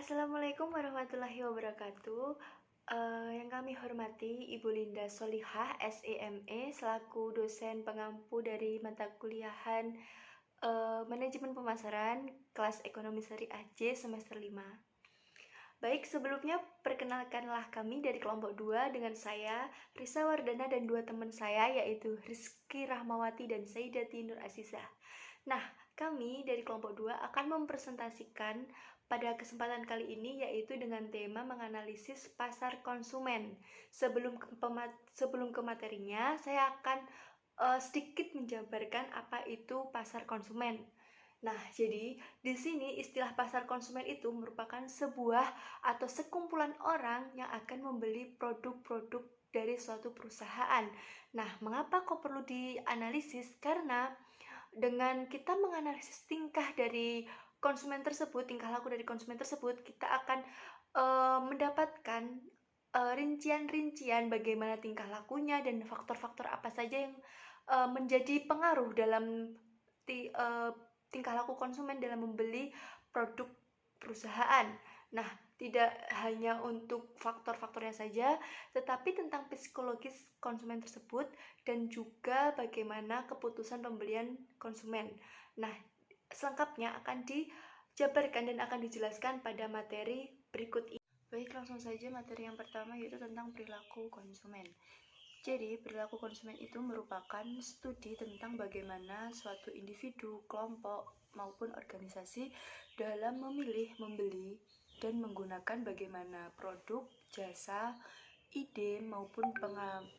Assalamualaikum warahmatullahi wabarakatuh. Yang kami hormati Ibu Linda Solihah, SEME, selaku dosen pengampu dari mata kuliahan Manajemen Pemasaran kelas Ekonomi Syariah J semester 5. Baik, sebelumnya perkenalkanlah kami dari kelompok 2 dengan saya, Risa Wardana, dan dua teman saya, yaitu Rizky Rahmawati dan Saidati Nur Asisah. Nah, kami dari kelompok 2 akan mempresentasikan pada kesempatan kali ini yaitu dengan tema menganalisis pasar konsumen. Sebelum ke materinya, saya akan sedikit menjabarkan apa itu pasar konsumen. Nah, jadi di sini istilah pasar konsumen itu merupakan sebuah atau sekumpulan orang yang akan membeli produk-produk dari suatu perusahaan. Nah, mengapa kok perlu dianalisis? Karena dengan kita menganalisis tingkah dari konsumen tersebut, tingkah laku dari konsumen tersebut, kita akan mendapatkan rincian-rincian bagaimana tingkah lakunya dan faktor-faktor apa saja yang menjadi pengaruh dalam tingkah laku konsumen dalam membeli produk perusahaan. Nah, tidak hanya untuk faktor-faktornya saja, tetapi tentang psikologis konsumen tersebut dan juga bagaimana keputusan pembelian konsumen. Nah, selengkapnya akan dijabarkan dan akan dijelaskan pada materi berikut ini. Baik, langsung saja materi yang pertama yaitu tentang perilaku konsumen. Jadi, perilaku konsumen itu merupakan studi tentang bagaimana suatu individu, kelompok, maupun organisasi dalam memilih, membeli, dan menggunakan bagaimana produk, jasa, ide, maupun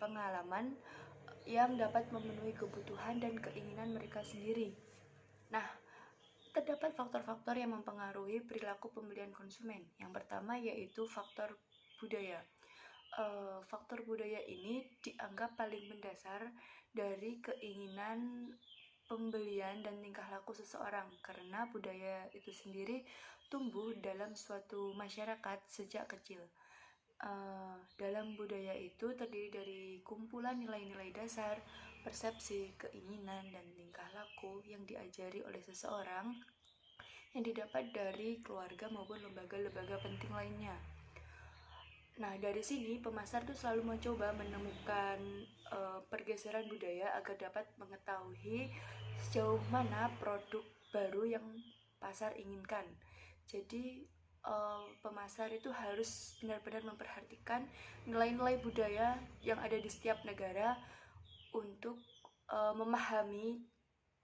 pengalaman yang dapat memenuhi kebutuhan dan keinginan mereka sendiri. Nah, terdapat faktor-faktor yang mempengaruhi perilaku pembelian konsumen. Yang pertama yaitu faktor budaya. Faktor budaya ini dianggap paling mendasar dari keinginan pembelian dan tingkah laku seseorang, karena budaya itu sendiri tumbuh dalam suatu masyarakat sejak kecil. Dalam budaya itu terdiri dari kumpulan nilai-nilai dasar, persepsi, keinginan, dan tingkah laku yang diajari oleh seseorang yang didapat dari keluarga maupun lembaga-lembaga penting lainnya. Nah, dari sini pemasar tuh selalu mencoba menemukan pergeseran budaya agar dapat mengetahui sejauh mana produk baru yang pasar inginkan. Jadi pemasar itu harus benar-benar memperhatikan nilai-nilai budaya yang ada di setiap negara untuk memahami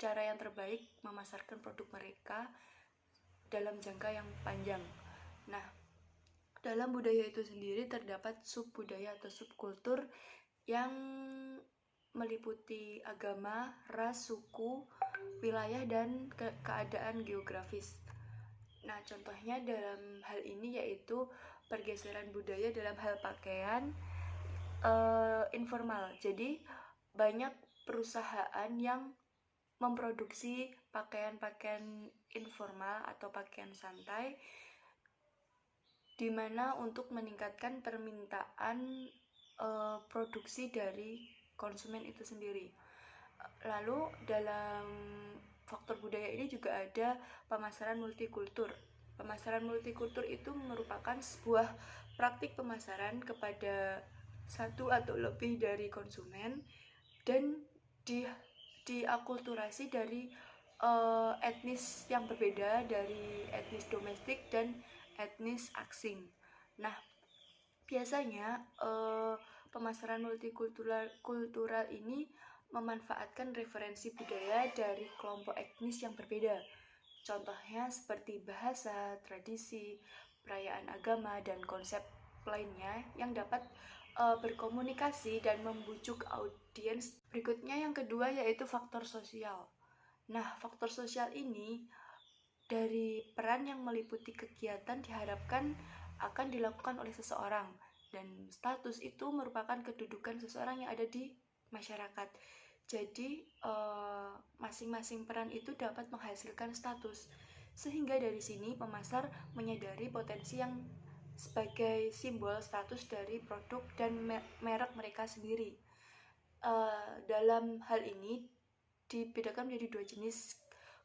cara yang terbaik memasarkan produk mereka dalam jangka yang panjang. Nah, dalam budaya itu sendiri terdapat subbudaya atau subkultur yang meliputi agama, ras, suku, wilayah, dan keadaan geografis. Nah, contohnya dalam hal ini yaitu pergeseran budaya dalam hal pakaian informal. Jadi, banyak perusahaan yang memproduksi pakaian-pakaian informal atau pakaian santai di mana untuk meningkatkan permintaan produksi dari konsumen itu sendiri. Lalu dalam faktor budaya ini juga ada pemasaran multikultur. Pemasaran multikultur itu merupakan sebuah praktik pemasaran kepada satu atau lebih dari konsumen dan diakulturasi dari etnis yang berbeda, dari etnis domestik dan etnis asing. Nah, biasanya pemasaran multikultural ini memanfaatkan referensi budaya dari kelompok etnis yang berbeda. Contohnya seperti bahasa, tradisi, perayaan agama, dan konsep lainnya yang dapat berkomunikasi dan membujuk audiens. Berikutnya yang kedua yaitu faktor sosial. Nah, faktor sosial ini dari peran yang meliputi kegiatan diharapkan akan dilakukan oleh seseorang, dan status itu merupakan kedudukan seseorang yang ada di masyarakat. Jadi masing-masing peran itu dapat menghasilkan status, sehingga dari sini pemasar menyadari potensi yang sebagai simbol status dari produk dan merek mereka sendiri. Dalam hal ini dibedakan menjadi dua jenis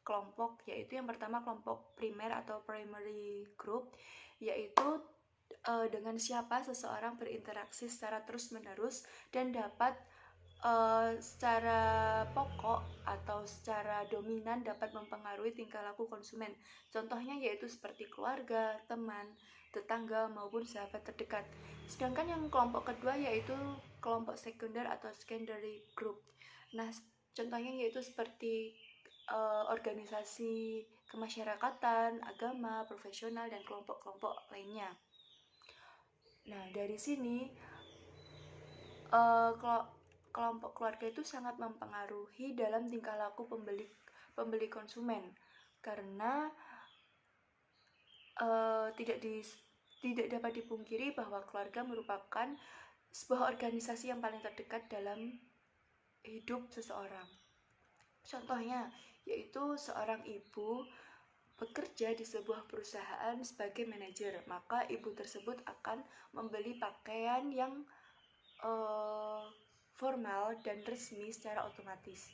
kelompok, yaitu yang pertama kelompok primer atau primary group, yaitu dengan siapa seseorang berinteraksi secara terus-menerus dan dapat secara pokok atau secara dominan dapat mempengaruhi tingkah laku konsumen. Contohnya yaitu seperti keluarga, teman, tetangga, maupun sahabat terdekat. Sedangkan yang kelompok kedua yaitu kelompok sekunder atau secondary group. Nah, contohnya yaitu seperti organisasi kemasyarakatan, agama, profesional, dan kelompok-kelompok lainnya. Nah, dari sini kelompok keluarga itu sangat mempengaruhi dalam tingkah laku pembeli konsumen, karena tidak dapat dipungkiri bahwa keluarga merupakan sebuah organisasi yang paling terdekat dalam hidup seseorang. Contohnya yaitu seorang ibu bekerja di sebuah perusahaan sebagai manajer, maka ibu tersebut akan membeli pakaian yang formal dan resmi secara otomatis.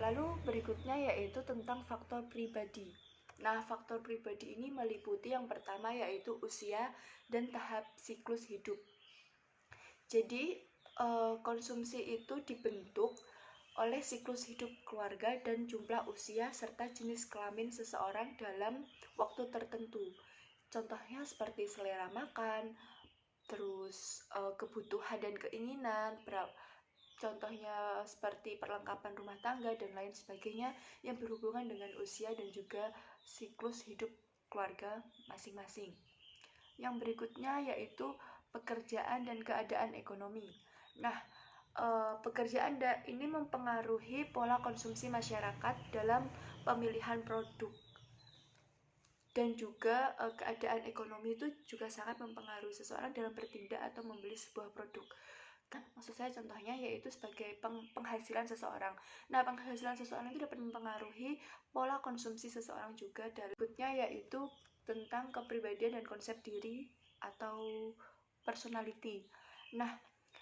Lalu berikutnya yaitu tentang faktor pribadi. Nah, faktor pribadi ini meliputi yang pertama yaitu usia dan tahap siklus hidup. Jadi, konsumsi itu dibentuk oleh siklus hidup keluarga dan jumlah usia serta jenis kelamin seseorang dalam waktu tertentu. Contohnya seperti selera makan, terus kebutuhan dan keinginan, contohnya seperti perlengkapan rumah tangga dan lain sebagainya yang berhubungan dengan usia dan juga siklus hidup keluarga masing-masing. Yang berikutnya yaitu pekerjaan dan keadaan ekonomi. Nah, pekerjaan ini mempengaruhi pola konsumsi masyarakat dalam pemilihan produk. Dan juga keadaan ekonomi itu juga sangat mempengaruhi seseorang dalam bertindak atau membeli sebuah produk. Kan maksud saya contohnya yaitu sebagai penghasilan seseorang. Nah, penghasilan seseorang itu dapat mempengaruhi pola konsumsi seseorang juga. Dan berikutnya yaitu tentang kepribadian dan konsep diri atau personality. Nah,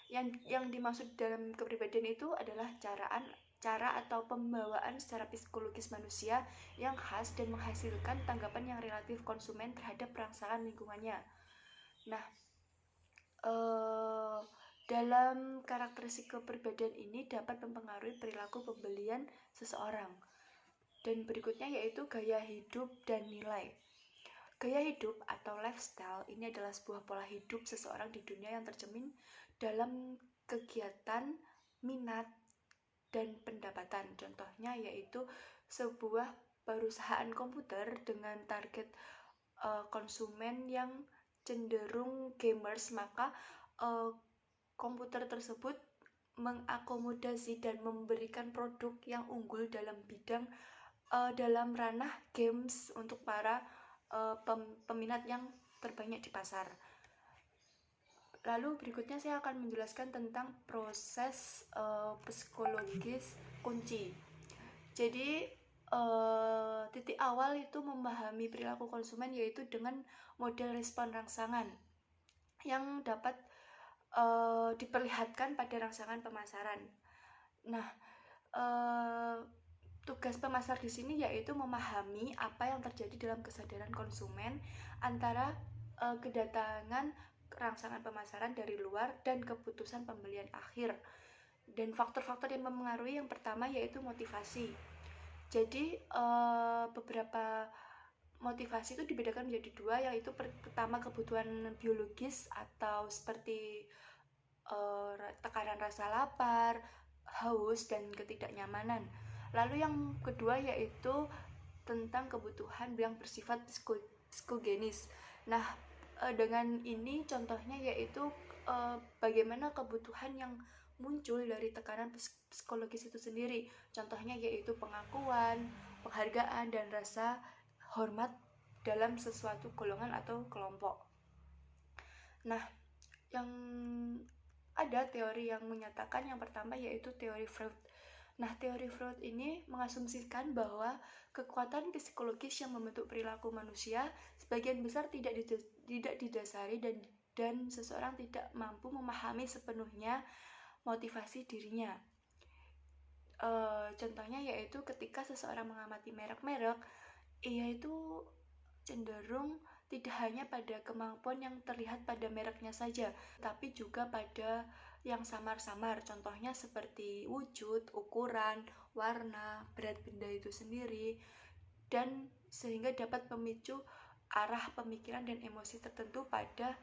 yang dimaksud dalam kepribadian itu adalah cara atau pembawaan secara psikologis manusia yang khas dan menghasilkan tanggapan yang relatif konsumen terhadap rangsangan lingkungannya. Nah, dalam karakteristik kepribadian ini dapat mempengaruhi perilaku pembelian seseorang. Dan berikutnya yaitu gaya hidup dan nilai. Gaya hidup atau lifestyle ini adalah sebuah pola hidup seseorang di dunia yang tercermin dalam kegiatan, minat, dan pendapatan. Contohnya yaitu sebuah perusahaan komputer dengan target konsumen yang cenderung gamers, maka komputer tersebut mengakomodasi dan memberikan produk yang unggul dalam bidang dalam ranah games untuk para peminat yang terbanyak di pasar. Lalu berikutnya saya akan menjelaskan tentang proses psikologis kunci. Jadi titik awal itu memahami perilaku konsumen yaitu dengan model respon rangsangan yang dapat diperlihatkan pada rangsangan pemasaran. Nah, tugas pemasar di sini yaitu memahami apa yang terjadi dalam kesadaran konsumen antara kedatangan rangsangan pemasaran dari luar dan keputusan pembelian akhir. Dan faktor-faktor yang mempengaruhi yang pertama yaitu motivasi. Jadi beberapa motivasi itu dibedakan menjadi dua, yaitu pertama kebutuhan biologis atau seperti tekanan rasa lapar, haus, dan ketidaknyamanan. Lalu yang kedua yaitu tentang kebutuhan yang bersifat psikogenis. Nah, dengan ini contohnya yaitu bagaimana kebutuhan yang muncul dari tekanan psikologis itu sendiri. Contohnya yaitu pengakuan, penghargaan, dan rasa hormat dalam sesuatu golongan atau kelompok. Nah, yang ada teori yang menyatakan yang pertama yaitu teori Freud. Nah, teori Freud ini mengasumsikan bahwa kekuatan psikologis yang membentuk perilaku manusia sebagian besar tidak didasari dan seseorang tidak mampu memahami sepenuhnya motivasi dirinya. Contohnya yaitu ketika seseorang mengamati merek-merek, ia itu cenderung tidak hanya pada kemampuan yang terlihat pada mereknya saja, tapi juga pada yang samar-samar, contohnya seperti wujud, ukuran, warna, berat benda itu sendiri, dan sehingga dapat memicu arah pemikiran dan emosi tertentu pada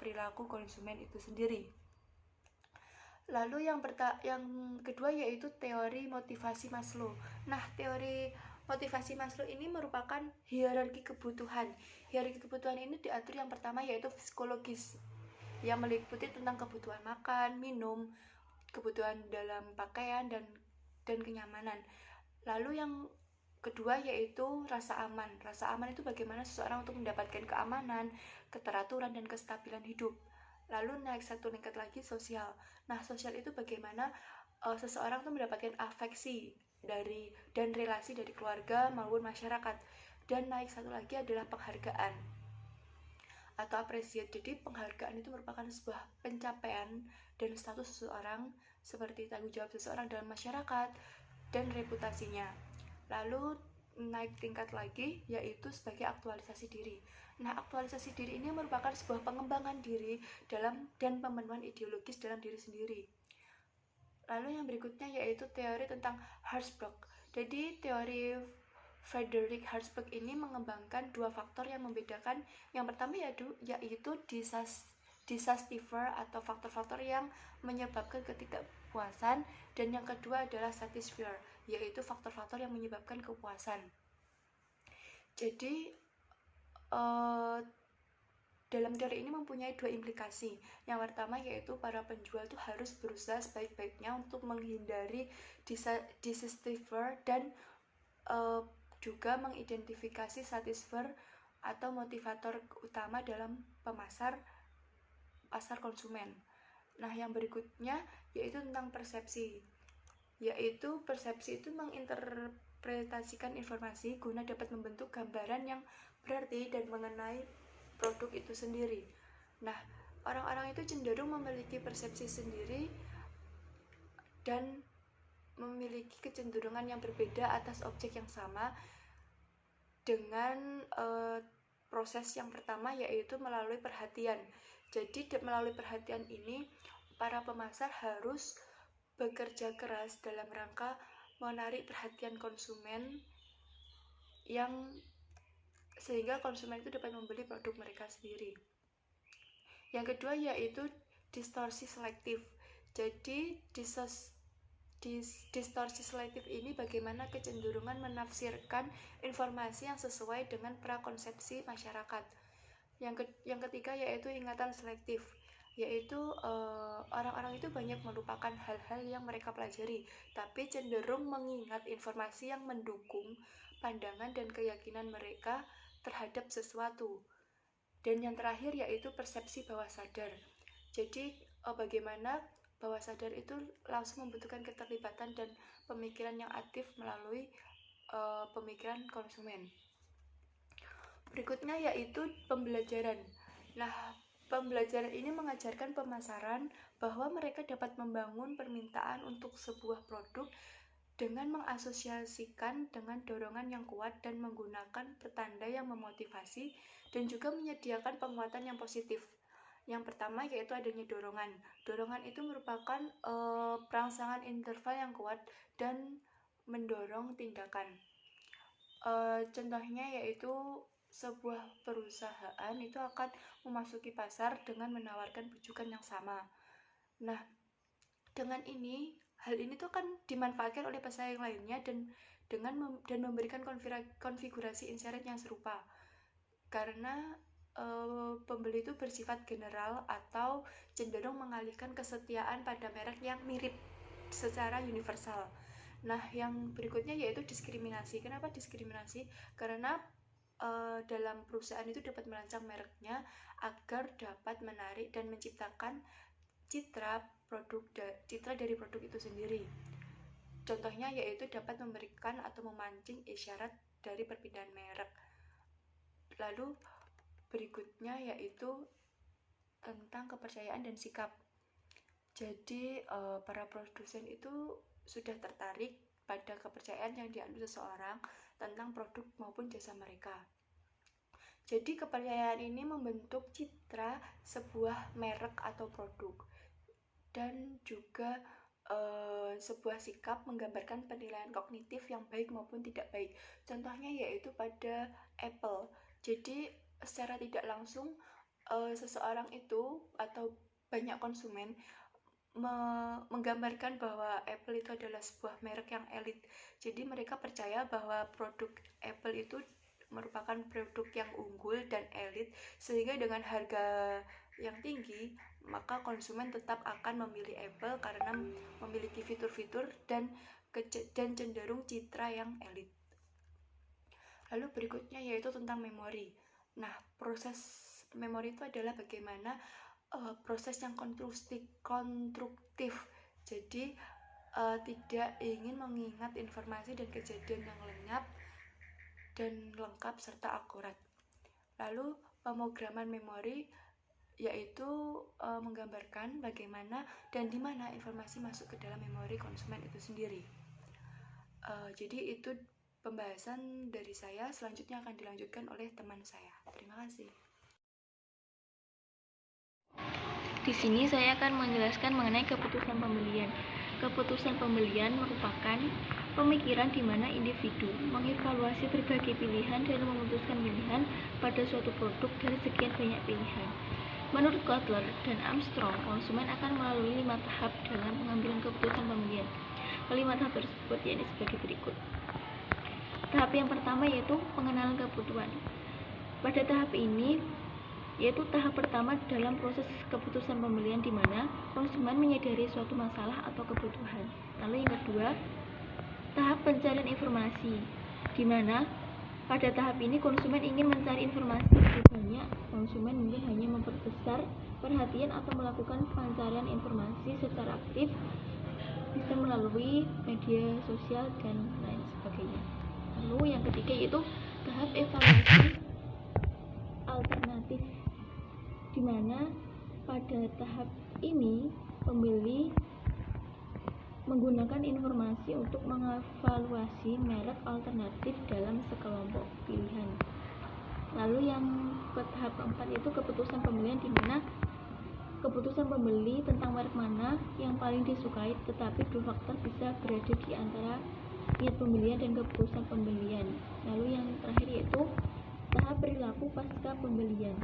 perilaku konsumen itu sendiri. Lalu yang kedua yaitu teori motivasi Maslow. Nah, teori motivasi Maslow ini merupakan hierarki kebutuhan. Hierarki kebutuhan ini diatur yang pertama yaitu psikologis, yang meliputi tentang kebutuhan makan, minum, kebutuhan dalam pakaian dan kenyamanan. Lalu yang kedua yaitu rasa aman. Rasa aman itu bagaimana seseorang untuk mendapatkan keamanan, keteraturan, dan kestabilan hidup. Lalu naik satu tingkat lagi sosial. Nah, sosial itu bagaimana seseorang tuh mendapatkan afeksi dan relasi dari keluarga maupun masyarakat. Dan naik satu lagi adalah penghargaan atau apresiasi. Jadi penghargaan itu merupakan sebuah pencapaian dan status seseorang, seperti tanggung jawab seseorang dalam masyarakat dan reputasinya. Lalu naik tingkat lagi yaitu sebagai aktualisasi diri. Nah, aktualisasi diri ini merupakan sebuah pengembangan diri dan pemenuhan ideologis dalam diri sendiri. Lalu yang berikutnya yaitu teori tentang Herzberg. Jadi teori Frederick Herzberg ini mengembangkan dua faktor yang membedakan. Yang pertama yaitu dissatisfier atau faktor-faktor yang menyebabkan ketidakpuasan, dan yang kedua adalah satisfier, yaitu faktor-faktor yang menyebabkan kepuasan. Jadi dalam teori ini mempunyai dua implikasi. Yang pertama yaitu para penjual itu harus berusaha sebaik-baiknya untuk menghindari dissatisfier dan juga mengidentifikasi satisfier atau motivator utama dalam pasar konsumen. Nah, yang berikutnya yaitu tentang persepsi. Yaitu persepsi itu menginterpretasikan informasi guna dapat membentuk gambaran yang berarti dan mengenai produk itu sendiri. Nah, orang-orang itu cenderung memiliki persepsi sendiri dan memiliki kecenderungan yang berbeda atas objek yang sama dengan proses yang pertama yaitu melalui perhatian. Jadi melalui perhatian ini para pemasar harus bekerja keras dalam rangka menarik perhatian konsumen sehingga konsumen itu dapat membeli produk mereka sendiri. Yang kedua yaitu distorsi selektif. Jadi distorsi selektif ini bagaimana kecenderungan menafsirkan informasi yang sesuai dengan prakonsepsi masyarakat. Yang ketiga yaitu ingatan selektif, yaitu orang-orang itu banyak melupakan hal-hal yang mereka pelajari, tapi cenderung mengingat informasi yang mendukung pandangan dan keyakinan mereka terhadap sesuatu. Dan yang terakhir yaitu persepsi bawah sadar. Jadi bagaimana bawah sadar itu langsung membutuhkan keterlibatan dan pemikiran yang aktif melalui pemikiran konsumen. Berikutnya yaitu pembelajaran. Nah, pembelajaran ini mengajarkan pemasaran bahwa mereka dapat membangun permintaan untuk sebuah produk dengan mengasosiasikan dengan dorongan yang kuat dan menggunakan petanda yang memotivasi dan juga menyediakan penguatan yang positif. Yang pertama yaitu adanya dorongan. Dorongan itu merupakan perangsangan interval yang kuat dan mendorong tindakan. Contohnya yaitu sebuah perusahaan itu akan memasuki pasar dengan menawarkan bujukan yang sama. Nah, dengan hal ini tuh akan dimanfaatkan oleh pesaing lainnya dan memberikan konfigurasi insert yang serupa. Karena pembeli itu bersifat general atau cenderung mengalihkan kesetiaan pada merek yang mirip secara universal. Nah, yang berikutnya yaitu diskriminasi. Kenapa diskriminasi? Karena dalam perusahaan itu dapat merancang mereknya agar dapat menarik dan menciptakan citra dari produk itu sendiri. Contohnya yaitu dapat memberikan atau memancing isyarat dari perpindahan merek. Lalu berikutnya yaitu tentang kepercayaan dan sikap. Jadi para produsen itu sudah tertarik pada kepercayaan yang dianut seseorang tentang produk maupun jasa mereka. Jadi kepercayaan ini membentuk citra sebuah merek atau produk, dan juga sebuah sikap menggambarkan penilaian kognitif yang baik maupun tidak baik. Contohnya yaitu pada Apple. Jadi secara tidak langsung seseorang itu atau banyak konsumen menggambarkan bahwa Apple itu adalah sebuah merek yang elit. Jadi mereka percaya bahwa produk Apple itu merupakan produk yang unggul dan elit, sehingga dengan harga yang tinggi maka konsumen tetap akan memilih Apple karena memiliki fitur-fitur dan cenderung citra yang elit. Lalu berikutnya yaitu tentang memori. Nah, proses memori itu adalah bagaimana proses yang konstruktif. Jadi tidak ingin mengingat informasi dan kejadian yang lenyap dan lengkap serta akurat. Lalu pemrograman memori yaitu menggambarkan bagaimana dan di mana informasi masuk ke dalam memori konsumen itu sendiri. Jadi itu pembahasan dari saya. Selanjutnya akan dilanjutkan oleh teman saya. Terima kasih. Di sini saya akan menjelaskan mengenai keputusan pembelian. Keputusan pembelian merupakan pemikiran di mana individu mengevaluasi berbagai pilihan dan memutuskan pilihan pada suatu produk dari sekian banyak pilihan. Menurut Kotler dan Armstrong, konsumen akan melalui 5 tahap dalam pengambilan keputusan pembelian. Kelima tahap tersebut yakni sebagai berikut. Tahap yang pertama yaitu pengenalan kebutuhan. Pada tahap ini yaitu tahap pertama dalam proses keputusan pembelian di mana konsumen menyadari suatu masalah atau kebutuhan. Lalu yang kedua, tahap pencarian informasi, di mana pada tahap ini konsumen ingin mencari informasi lebih banyak. Konsumen mungkin hanya memperbesar perhatian atau melakukan pencarian informasi secara aktif, bisa melalui media sosial dan lain sebagainya. Lalu yang ketiga yaitu tahap evaluasi alternatif, di mana pada tahap ini pembeli menggunakan informasi untuk mengevaluasi merek alternatif dalam sekelompok pilihan. Lalu yang ke tahap keempat yaitu keputusan pembelian, di mana keputusan pembeli tentang merek mana yang paling disukai, tetapi dua faktor bisa berada di antara niat pembelian dan keputusan pembelian. Lalu yang terakhir yaitu tahap perilaku pasca pembelian.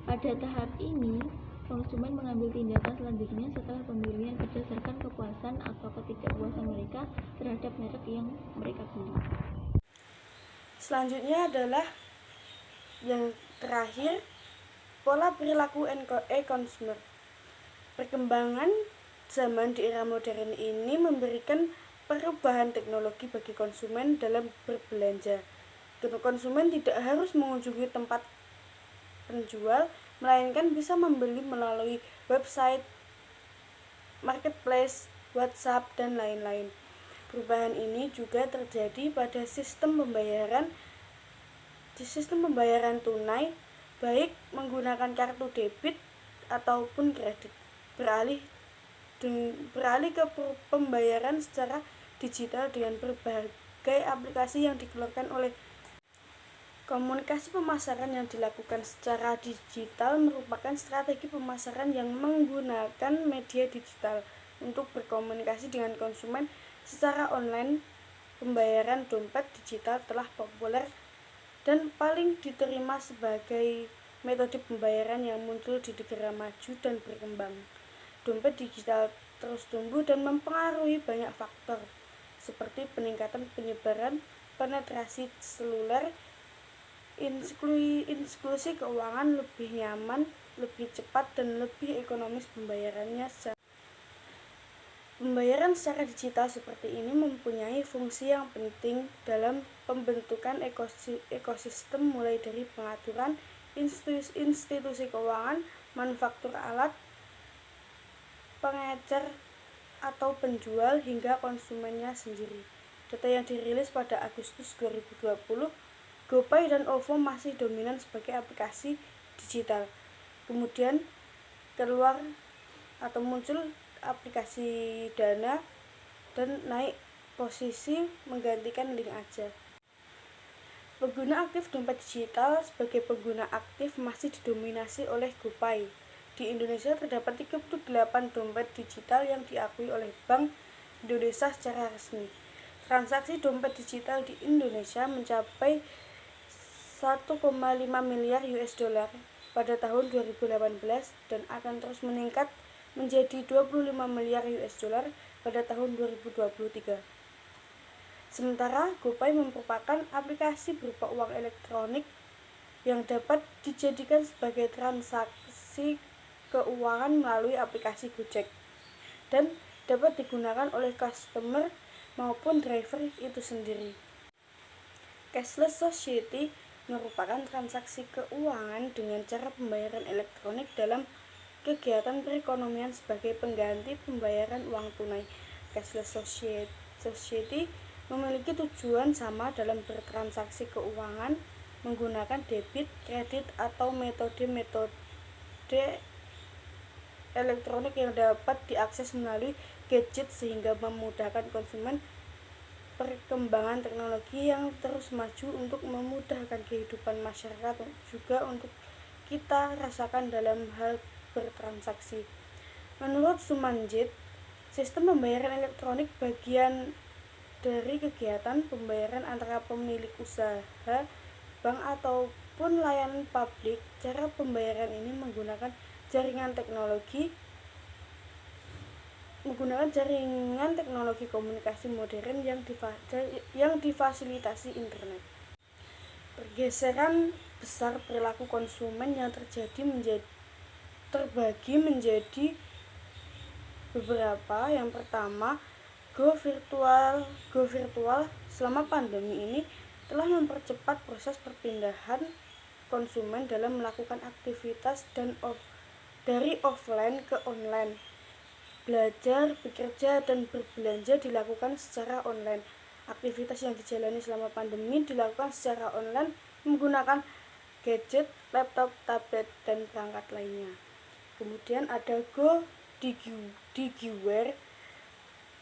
Pada tahap ini konsumen mengambil tindakan selanjutnya setelah pembelian berdasarkan kepuasan atau ketidakpuasan mereka terhadap merek yang mereka beli. Selanjutnya adalah yang terakhir, pola perilaku e-consumer. Perkembangan zaman di era modern ini memberikan perubahan teknologi bagi konsumen dalam berbelanja. Konsumen tidak harus mengunjungi tempat penjual, melainkan bisa membeli melalui website, marketplace, WhatsApp, dan lain-lain. Perubahan ini juga terjadi pada sistem pembayaran tunai, baik menggunakan kartu debit ataupun kredit, beralih ke pembayaran secara digital dengan berbagai aplikasi yang dikeluarkan oleh. Komunikasi pemasaran yang dilakukan secara digital merupakan strategi pemasaran yang menggunakan media digital untuk berkomunikasi dengan konsumen secara online. Pembayaran dompet digital telah populer dan paling diterima sebagai metode pembayaran yang muncul di negara maju dan berkembang. Dompet digital terus tumbuh dan mempengaruhi banyak faktor, seperti peningkatan penyebaran, penetrasi seluler, inklusi keuangan, lebih nyaman, lebih cepat, dan lebih ekonomis pembayarannya. Pembayaran secara digital seperti ini mempunyai fungsi yang penting dalam pembentukan ekosistem, mulai dari pengaturan institusi keuangan, manufaktur alat, pengecer atau penjual, hingga konsumennya sendiri. Data yang dirilis pada Agustus 2020, GoPay dan OVO masih dominan sebagai aplikasi digital. Kemudian keluar atau muncul aplikasi Dana dan naik posisi menggantikan Link Aja. Pengguna aktif dompet digital sebagai pengguna aktif masih didominasi oleh GoPay. Di Indonesia terdapat 38 dompet digital yang diakui oleh Bank Indonesia secara resmi. Transaksi dompet digital di Indonesia mencapai 1,5 miliar US$ pada tahun 2018 dan akan terus meningkat menjadi 25 miliar US$ pada tahun 2023. Sementara GoPay merupakan aplikasi berupa uang elektronik yang dapat dijadikan sebagai transaksi keuangan melalui aplikasi Gojek dan dapat digunakan oleh customer maupun driver itu sendiri. Cashless society merupakan transaksi keuangan dengan cara pembayaran elektronik dalam kegiatan perekonomian sebagai pengganti pembayaran uang tunai. Cashless society memiliki tujuan sama dalam bertransaksi keuangan menggunakan debit, kredit, atau metode-metode elektronik yang dapat diakses melalui gadget sehingga memudahkan konsumen. Perkembangan teknologi yang terus maju untuk memudahkan kehidupan masyarakat juga untuk kita rasakan dalam hal bertransaksi. Menurut Sumanjit, sistem pembayaran elektronik bagian dari kegiatan pembayaran antara pemilik usaha, bank ataupun layanan publik. Cara pembayaran ini menggunakan jaringan teknologi komunikasi modern yang difasilitasi internet. Pergeseran besar perilaku konsumen yang terbagi menjadi beberapa. Yang pertama, Go virtual selama pandemi ini telah mempercepat proses perpindahan konsumen dalam melakukan aktivitas dari offline ke online. Belajar, bekerja, dan berbelanja dilakukan secara online. Aktivitas yang dijalani selama pandemi dilakukan secara online menggunakan gadget, laptop, tablet, dan perangkat lainnya. Kemudian ada Go Digiware,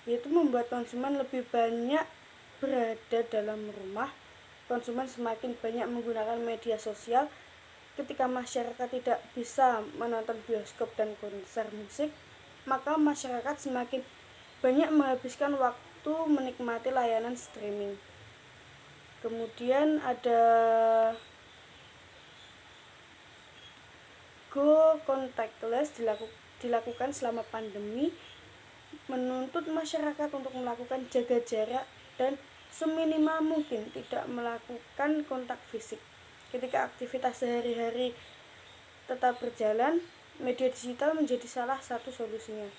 yaitu membuat konsumen lebih banyak berada dalam rumah. Konsumen semakin banyak menggunakan media sosial. Ketika masyarakat tidak bisa menonton bioskop dan konser musik, maka masyarakat semakin banyak menghabiskan waktu menikmati layanan streaming. Kemudian ada Go Contactless dilakukan selama pandemi, menuntut masyarakat untuk melakukan jaga jarak dan seminimal mungkin tidak melakukan kontak fisik. Ketika aktivitas sehari-hari tetap berjalan, media digital menjadi salah satu solusinya.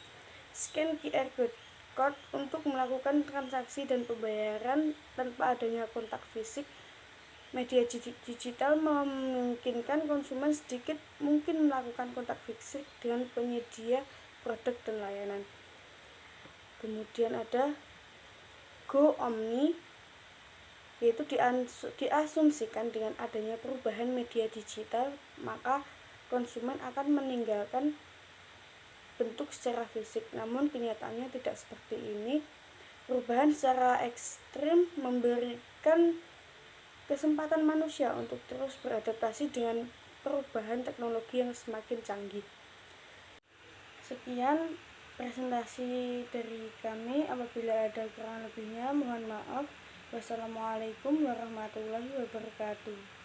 Scan QR code untuk melakukan transaksi dan pembayaran tanpa adanya kontak fisik. Media digital memungkinkan konsumen sedikit mungkin melakukan kontak fisik dengan penyedia produk dan layanan. Kemudian ada Go Omni, yaitu diasumsikan dengan adanya perubahan media digital, maka konsumen akan meninggalkan bentuk secara fisik. Namun kenyataannya tidak seperti ini. Perubahan secara ekstrim memberikan kesempatan manusia untuk terus beradaptasi dengan perubahan teknologi yang semakin canggih. Sekian presentasi dari kami. Apabila ada kurang lebihnya mohon maaf. Wassalamualaikum warahmatullahi wabarakatuh.